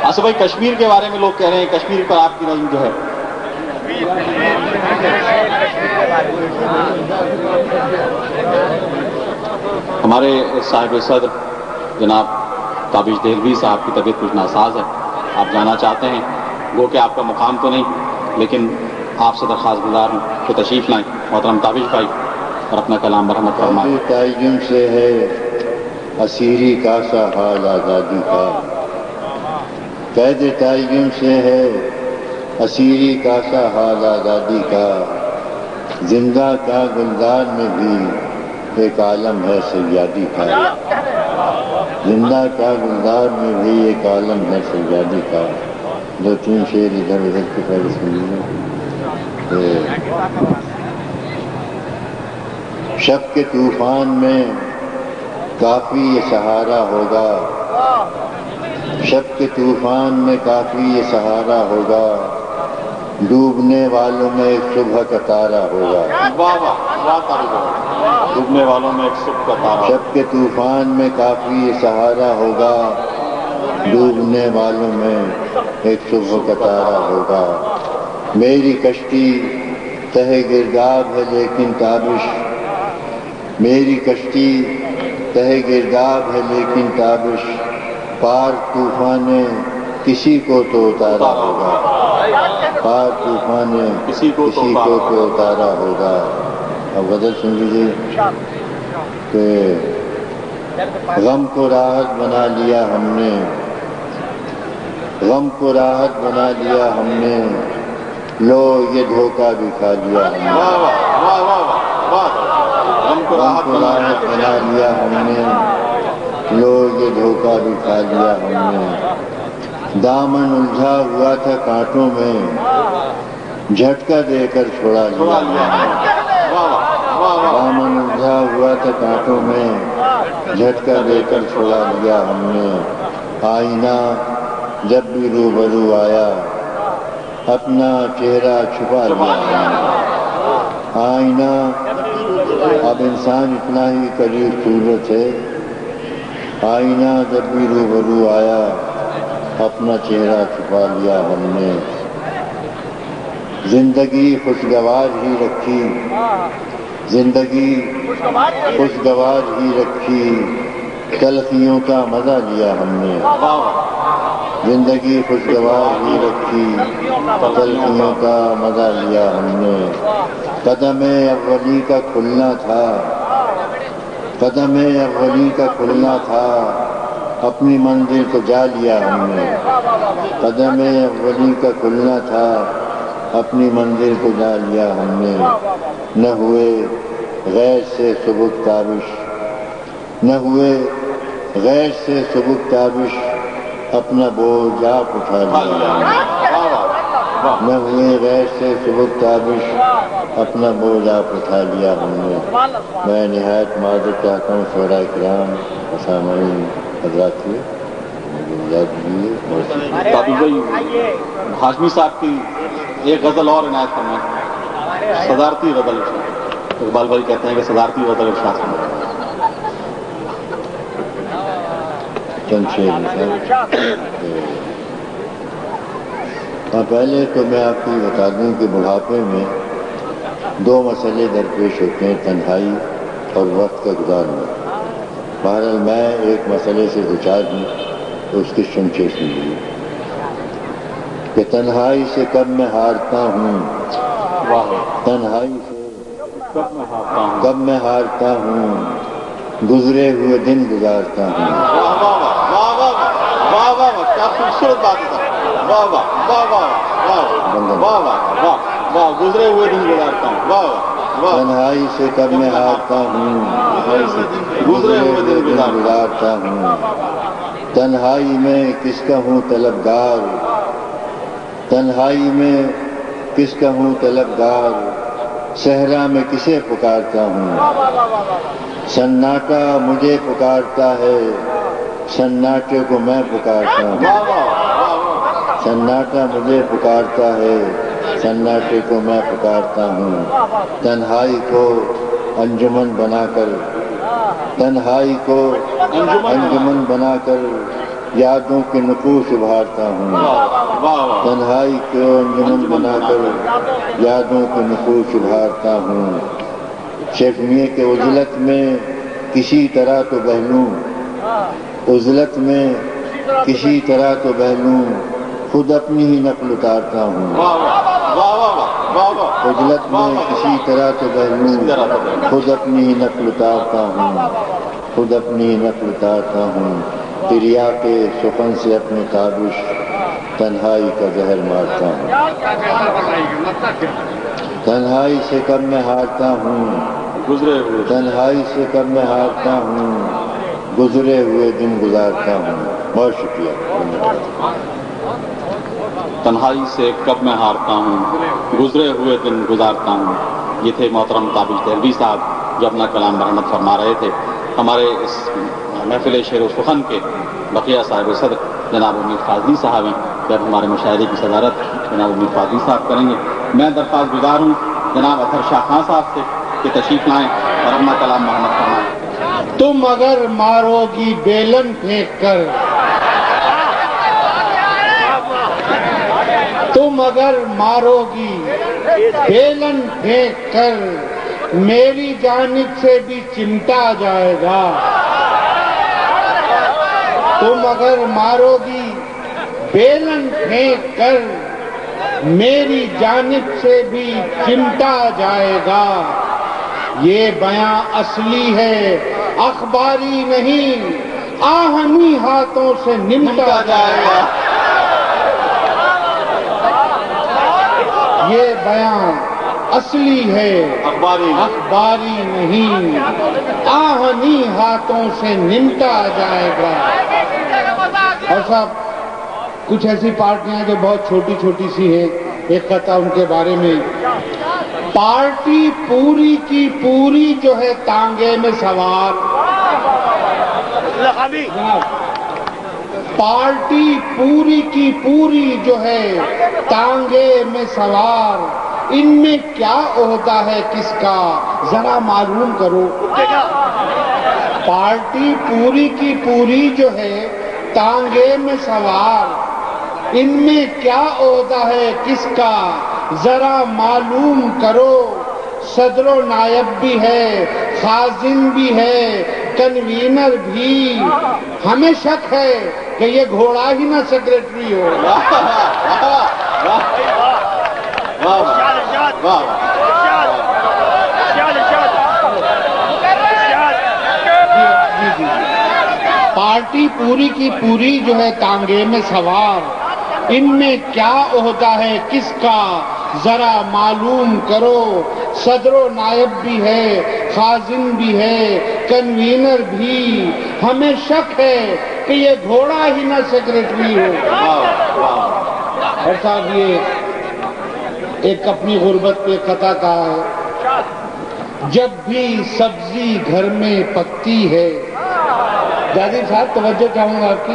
اصل بھائی کشمیر کے بارے میں لوگ کہہ رہے ہیں کشمیر پر آپ کی نظم جو ہے ہمارے صاحب صدر جناب تابش دہلوی صاحب کی طبیعت کچھ ناساز ہے، آپ جانا چاہتے ہیں، گو کہ آپ کا مقام تو نہیں، لیکن آپ سے درخواست گزار ہوں کہ تشریف لائیں محترم تابش بھائی اور اپنا کلام مرحمت فرمائیں۔ تعین سے ہے اسیری کا سا حال آزادی کا، قید تعین سے ہے اسیری کا سا حال آزادی کا، زندہ کیا گلزار میں بھی ایک عالم ہے سیادی کا، زندہ کیا گلزار میں بھی ایک عالم ہے سیادی کا۔ دو تین شعر ادھر ادھر کے پہلے سن لیجیے۔ شب کے طوفان میں کافی یہ سہارا ہوگا، شب کے طوفان میں کافی یہ سہارا ہوگا، ڈوبنے والوں میں ایک صبح کا تارا ہوگا۔ واہ واہ واہ تابش بھائی، ڈوبنے والوں میں ایک صبح کا تارا۔ شب کے طوفان میں کافی یہ سہارا ہوگا، ڈوبنے والوں میں ایک صبح کا تارا ہوگا۔ میری کشتی تہ گرداب ہے لیکن تابش، میری کشتی تہ گرداب ہے لیکن تابش، پار طوفان کسی کو تو اتارا ہوگا، پار طوفان کسی کو تو اتارا ہوگا۔ اب غزل سن لیجیے کہ غم کو راحت بنا لیا ہم نے، غم کو راحت بنا لیا ہم نے، لو یہ دھوکہ بھی کھا لیا ہم نے۔ غم کو راحت بنا لیا ہم نے، لو یہ دھوکہ بھی کھا لیا ہم نے۔ دامن الجھا ہوا تھا کانٹوں میں، جھٹکا دے کر چھڑا لیا ہم نے۔ دامن الجھا ہوا تھا کانٹوں میں، جھٹکا دے کر چھڑا لیا ہم نے۔ آئینہ جب بھی روبرو آیا، اپنا چہرہ چھپا لیا ہم نے۔ آئینہ اب انسان اتنا ہی قریب صورت ہے، آئینہ جب بھی روبرو آیا، اپنا چہرہ چھپا لیا ہم نے۔ زندگی خوشگوار ہی رکھی، زندگی خوشگوار ہی رکھی، تلخیوں کا مزہ لیا ہم نے۔ زندگی خوشگوار ہی رکھی، تلخیوں کا مزہ لیا ہم نے۔ قدم اولی کا کھلنا تھا، قدم اولی کا کھلنا تھا، اپنی منزل کو جا لیا ہم نے۔ قدم اولی کا کھلنا تھا، اپنی منزل کو جا لیا ہم نے۔ نہ ہوئے غیر سے سبک تابش، نہ ہوئے غیر سے سبک تابش، اپنا بوجھ آپ اٹھا لیا ہم نے۔ نہ ہوئے غیر سے سبک تابش، اپنا بوجھ آپ اٹھا لیا ہم نے۔ میں نہایت معذرت چاہتا ہوں شعراء کرام و سامعین حضرات کی، تابش بھائی ہاشمی صاحب کی ایک غزل اور عنایت فرمائیں، صدارتی غزل ارشاد۔ اقبال بھائی کہتے ہیں کہ صدارتی غزل ارشاد فرمائیں۔ چند شعر پہلے تو میں آپ کو بتا دوں کہ بڑھاپے میں دو مسئلے درپیش ہوتے ہیں، تنہائی اور وقت کا گزارنا۔ بہرحال میں ایک مسئلے سے دوچار ہوں تو اس کی سنچے سنیے کہ تنہائی سے کب میں ہارتا ہوں، تنہائی سے کب میں ہارتا ہوں، گزرے ہوئے دن گزارتا ہوں۔ واہ واہ کیا خوبصورت بات ہے، واہ واہ واہ واہ واہ واہ واہ، گزرے ہوئے دن گزارتا ہوں، واہ واہ۔ تنہائی سے کب میں ہارتا ہوں، گزرے ہوئے دن گزارتا ہوں۔ تنہائی میں کس کا ہوں طلبگار، تنہائی میں کس کا ہوں طلبگار، صحرا میں کسے پکارتا ہوں۔ سناٹا مجھے پکارتا ہے، سناٹے کو میں پکارتا ہوں۔ سناٹا مجھے پکارتا ہے، سناٹے کو میں پکارتا ہوں۔ تنہائی کو انجمن بنا کر، تنہائی کو انجمن بنا کر یادوں کے نقوش ابھارتا ہوں، تنہائی کو انجمن بنا کر یادوں کے نقوش ابھارتا ہوں، شکمیے کے عزلت میں کسی طرح تو بہلوں، عزلت میں کسی طرح تو بہلوں، خود اپنی ہی نقل اتارتا ہوں، عزلت میں کسی طرح تو بہلوں، خود اپنی ہی نقل اتارتا ہوں، خود اپنی ہی نقل اتارتا ہوں، دریا کے سخن سے اپنے تابش تنہائی کا زہر مارتا ہوں، تنہائی سے کب میں ہارتا ہوں، تنہائی سے کب میں ہارتا ہوں، گزرے ہوئے دن گزارتا ہوں۔ بہت شکریہ۔ تنہائی سے کب میں ہارتا ہوں، گزرے ہوئے دن گزارتا ہوں۔ یہ تھے محترم تابش دہلوی صاحب جو اپنا کلام مرحمت فرما رہے تھے۔ ہمارے اس محفل شعر و سخن کے بقیہ صاحب صدر جناب امید فاضلی صاحب ہیں، جب ہمارے مشاعرے کی صدارت جناب امید فاضلی صاحب کریں گے۔ میں درخواست گزار ہوں جناب اطہر شاہ خان صاحب سے کہ تشریف لائیں اور اپنا کلام مرحمت فرمائیں۔ تم اگر مارو گی بیلن پھینک کر، تم اگر مارو گی بیلن پھینک کر، میری جانب سے بھی چمٹا جائے گا۔ تم اگر مارو گی بیلن پھینک کر، میری جانب سے بھی چمٹا جائے گا۔ یہ بیاں اصلی ہے اخباری نہیں، آہنی ہاتھوں سے نمٹا جائے گا۔ یہ بیاں اصلی ہے اخباری نہیں، آہنی ہاتھوں سے نمٹا جائے گا۔ اور صاحب کچھ ایسی پارٹیاں جو بہت چھوٹی چھوٹی سی ہیں، ایک قطعہ ان کے بارے میں، پارٹی پوری کی پوری جو ہے تانگے میں سوار، پارٹی پوری کی پوری جو ہے تانگے میں سوار، ان میں کیا عہدہ ہے کس کا ذرا معلوم کرو۔ پارٹی پوری کی پوری جو ہے تانگے میں سوار، ان میں کیا عہدہ ہے کس کا ذرا معلوم کرو۔ صدر و نائب بھی ہے، خازن بھی ہے، کنوینر بھی، ہمیں شک ہے کہ یہ گھوڑا ہی نہ سیکریٹری ہو۔ پارٹی پوری کی پوری جو ہے تانگے میں سوار، ان میں کیا عہدہ ہے کس کا ذرا معلوم کرو۔ صدر و نائب بھی ہے، خازن بھی ہے، کنوینر بھی، ہمیں شک ہے کہ یہ گھوڑا ہی نہ سیکریٹری ہو۔ اور صاحب یہ ایک اپنی غربت پہ قطع کہا ہے، جب بھی سبزی گھر میں پکتی ہے۔ جاجر صاحب توجہ چاہوں گا آپ کی،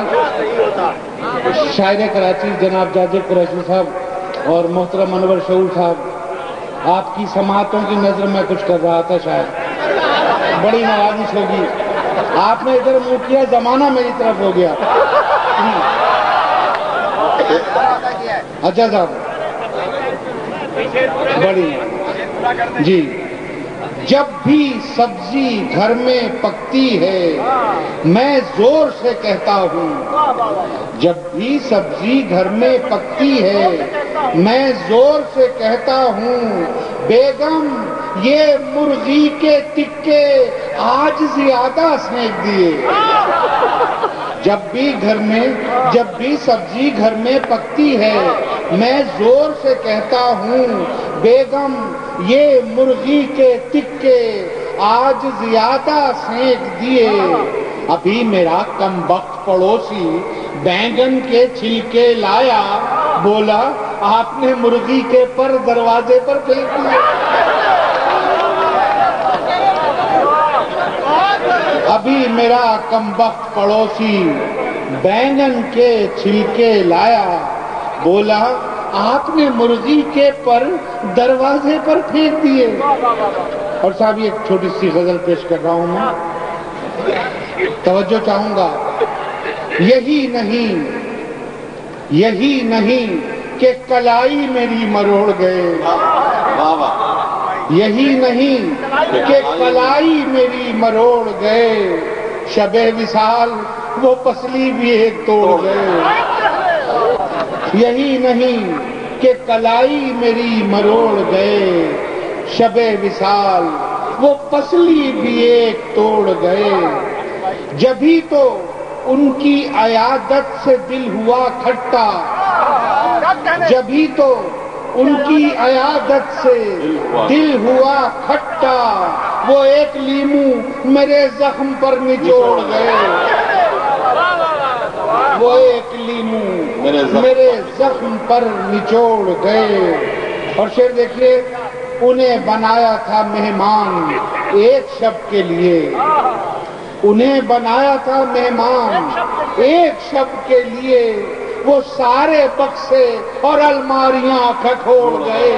شاعر کراچی جناب جاجر قریشی صاحب اور محترم انور شعور صاحب، آپ کی سماعتوں کی نظر میں کچھ کر رہا تھا، شاید بڑی نوازش ہوگی۔ آپ نے ادھر منہ کیا، زمانہ میری طرف ہو گیا۔ اچھا صاحب بڑی جی، جب بھی سبزی گھر میں پکتی ہے میں زور سے کہتا ہوں، جب بھی سبزی گھر میں پکتی ہے میں زور سے کہتا ہوں، بیگم یہ مرغی کے تکے آج زیادہ سینک دیے۔ جب بھی سبزی گھر میں پکتی ہے میں زور سے کہتا ہوں، بیگم یہ مرغی کے تکے آج زیادہ سینک دیے۔ ابھی میرا کم بخت پڑوسی بینگن کے چھلکے لایا، بولا آپ نے مرغی کے پر دروازے پر پھینک دیے۔ ابھی میرا کم بخت پڑوسی بینگن کے چھلکے لایا، بولا آپ نے مرغی کے پر دروازے پر پھینک دیے۔ اور صاحب یہ ایک چھوٹی سی غزل پیش کر رہا ہوں میں، توجہ چاہوں گا۔ یہی نہیں کہ کلائی میری مروڑ گئے، واہ واہ، یہی نہیں کہ کلائی میری مروڑ گئے، شب وصال وہ پسلی بھی ایک توڑ گئے، یہی نہیں کہ کلائی میری مروڑ گئے، شب وصال وہ پسلی بھی ایک توڑ گئے، جبھی تو ان کی عیادت سے دل ہوا کھٹا، جبھی تو ان کی عیادت سے دل ہوا کھٹا، وہ ایک لیمو میرے زخم پر نچوڑ گئے، وہ ایک لیمو میرے زخم پر نچوڑ گئے۔ اور شعر دیکھیے، انہیں بنایا تھا مہمان ایک شب کے لیے، انہیں بنایا تھا مہمان ایک شب کے لیے، وہ سارے بکسے اور الماریاں کھٹوڑ گئے۔